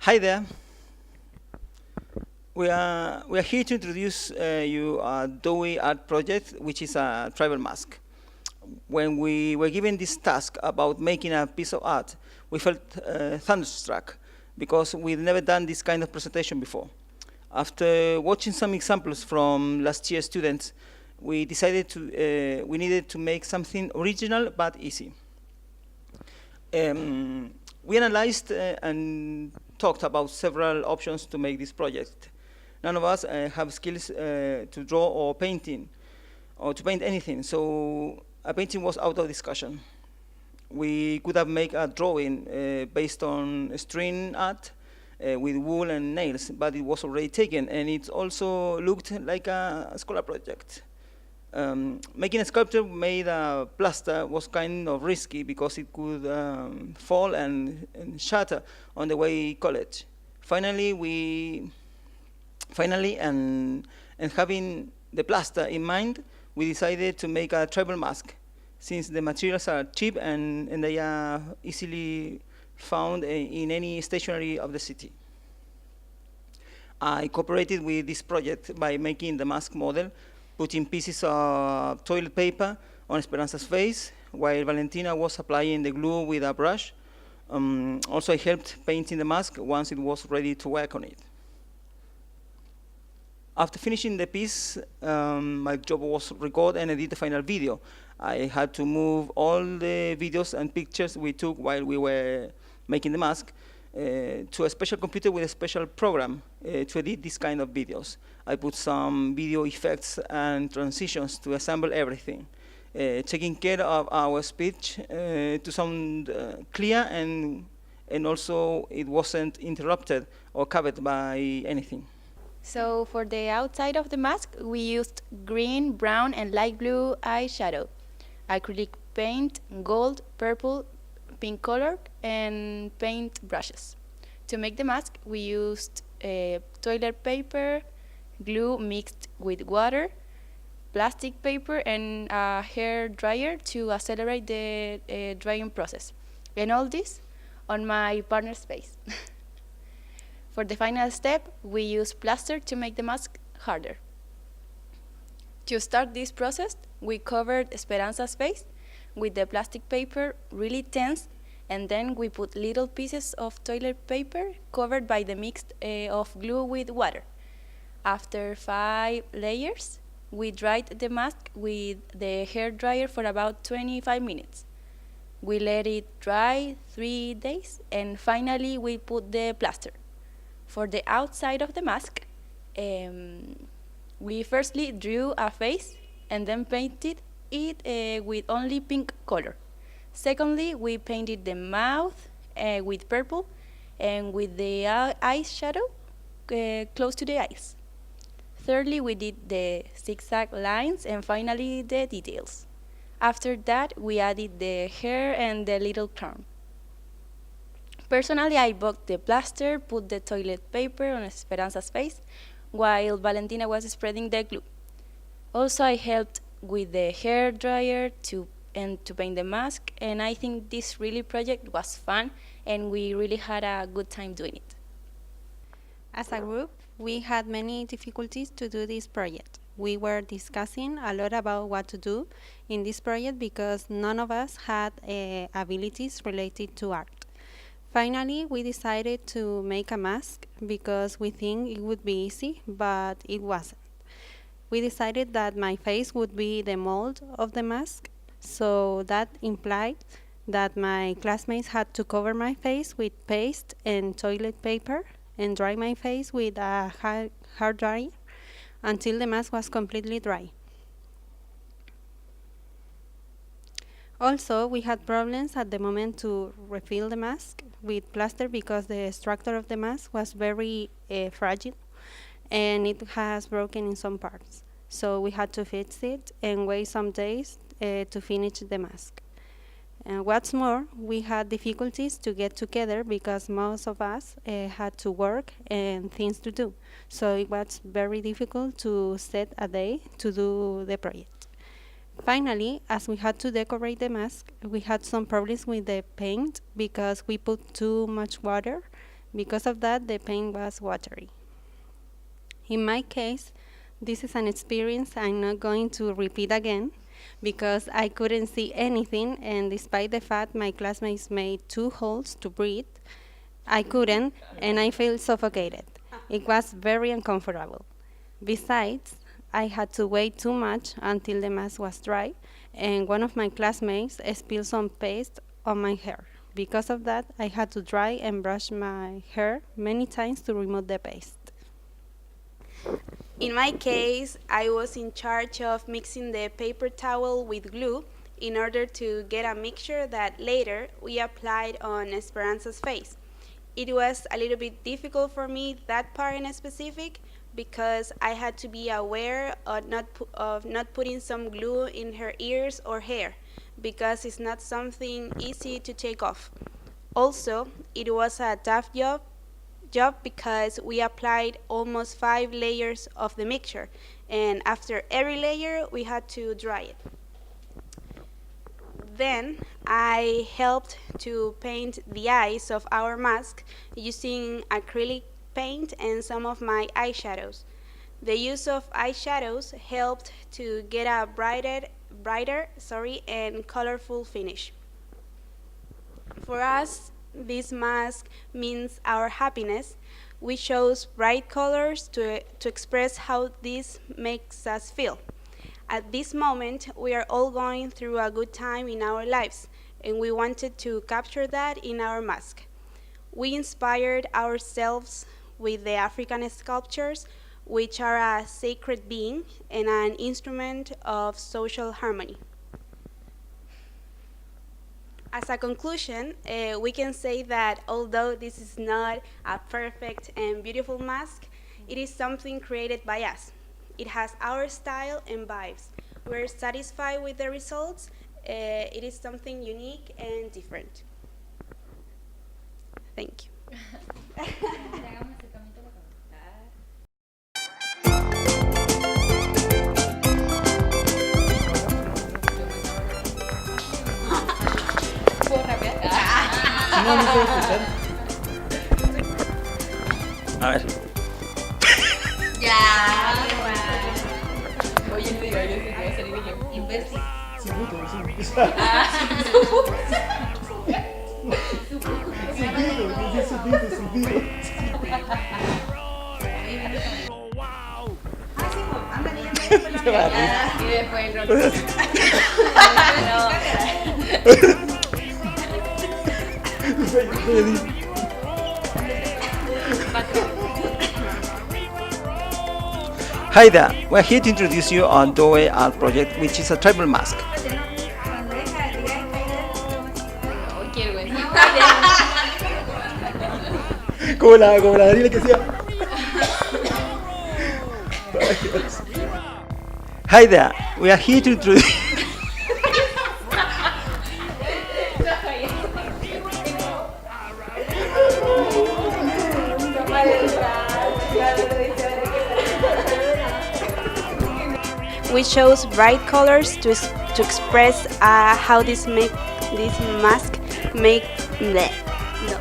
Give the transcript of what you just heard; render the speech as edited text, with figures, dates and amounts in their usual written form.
Hi there. We are here to introduce you a Dewey art project, which is a tribal mask. When we were given this task about making a piece of art, we felt thunderstruck because we'd never done this kind of presentation before. After watching some examples from last year's students, we decided we needed to make something original but easy. We analyzed and talked about several options to make this project. None of us have skills to draw or painting, or to paint anything, so a painting was out of discussion. We could have made a drawing based on string art with wool and nails, but it was already taken, and it also looked like a scholar project. Making a sculpture made of plaster was kind of risky because it could fall and shatter on the way college. Finally, and having the plaster in mind, we decided to make a tribal mask, since the materials are cheap and they are easily found in any stationery of the city. I cooperated with this project by making the mask model, putting pieces of toilet paper on Esperanza's face, while Valentina was applying the glue with a brush. Also, I helped painting the mask once it was ready to work on it. After finishing the piece, my job was record and edit the final video. I had to move all the videos and pictures we took while we were making the mask to a special computer with a special program to edit this kind of videos. I put some video effects and transitions to assemble everything, taking care of our speech to sound clear and also it wasn't interrupted or covered by anything. So for the outside of the mask, we used green, brown, and light blue eyeshadow, acrylic paint, gold, purple, pink color, and paint brushes. To make the mask, we used toilet paper, glue mixed with water, plastic paper, and a hair dryer to accelerate the drying process. And all this on my partner's face. For the final step, we use plaster to make the mask harder. To start this process, we covered Esperanza's face with the plastic paper really tense, and then we put little pieces of toilet paper covered by the mix of glue with water. After 5 layers, we dried the mask with the hair dryer for about 25 minutes. We let it dry 3 days, and finally we put the plaster. For the outside of the mask, we firstly drew a face and then painted it with only pink color. Secondly, we painted the mouth with purple and with the eyeshadow close to the eyes. Thirdly, we did the zigzag lines and finally the details. After that, we added the hair and the little crown. Personally, I bought the plaster, put the toilet paper on Esperanza's face, while Valentina was spreading the glue. Also, I helped with the hair dryer to paint the mask, and I think this really project was fun, and we really had a good time doing it. As a group, we had many difficulties to do this project. We were discussing a lot about what to do in this project because none of us had abilities related to art. Finally, we decided to make a mask because we think it would be easy, but it wasn't. We decided that my face would be the mold of the mask, so that implied that my classmates had to cover my face with paste and toilet paper and dry my face with a hair dryer until the mask was completely dry. Also, we had problems at the moment to refill the mask with plaster because the structure of the mask was very fragile and it has broken in some parts. So we had to fix it and wait some days to finish the mask. And what's more, we had difficulties to get together because most of us had to work and things to do. So it was very difficult to set a day to do the project. Finally, as we had to decorate the mask, we had some problems with the paint because we put too much water Because of that, the paint was watery. In my case, this is an experience I'm not going to repeat again because I couldn't see anything, and despite the fact my classmates made 2 holes to breathe, I couldn't, and I felt suffocated. It was very uncomfortable. Besides, I had to wait too much until the mask was dry, and one of my classmates spilled some paste on my hair. Because of that, I had to dry and brush my hair many times to remove the paste. In my case, I was in charge of mixing the paper towel with glue in order to get a mixture that later we applied on Esperanza's face. It was a little bit difficult for me, that part in specific, because I had to be aware of not putting some glue in her ears or hair, because it's not something easy to take off. Also, it was a tough job because we applied almost 5 layers of the mixture, and after every layer we had to dry it. Then I helped to paint the eyes of our mask using acrylic paint and some of my eyeshadows. The use of eyeshadows helped to get a brighter and colorful finish. For us, this mask means our happiness. We chose bright colors to express how this makes us feel. At this moment, we are all going through a good time in our lives, and we wanted to capture that in our mask. We inspired ourselves with the African sculptures, which are a sacred being and an instrument of social harmony. As a conclusion, we can say that although this is not a perfect and beautiful mask, it is something created by us. It has our style and vibes. We're satisfied with the results. It is something unique and different. Thank you. No, no puedo escuchar. A ver. Oye, no digo, yo sé que va a salir de que imbécil. Su puto, su puto. Su pito. Y después el otro. Hi there, we're here to introduce you on Doe Art Project, which is a tribal mask. No, qué vergüenza. Como la Daniela que sea. Hi there, we are here to introduce. We chose bright colors to express how this mask make bleh. No.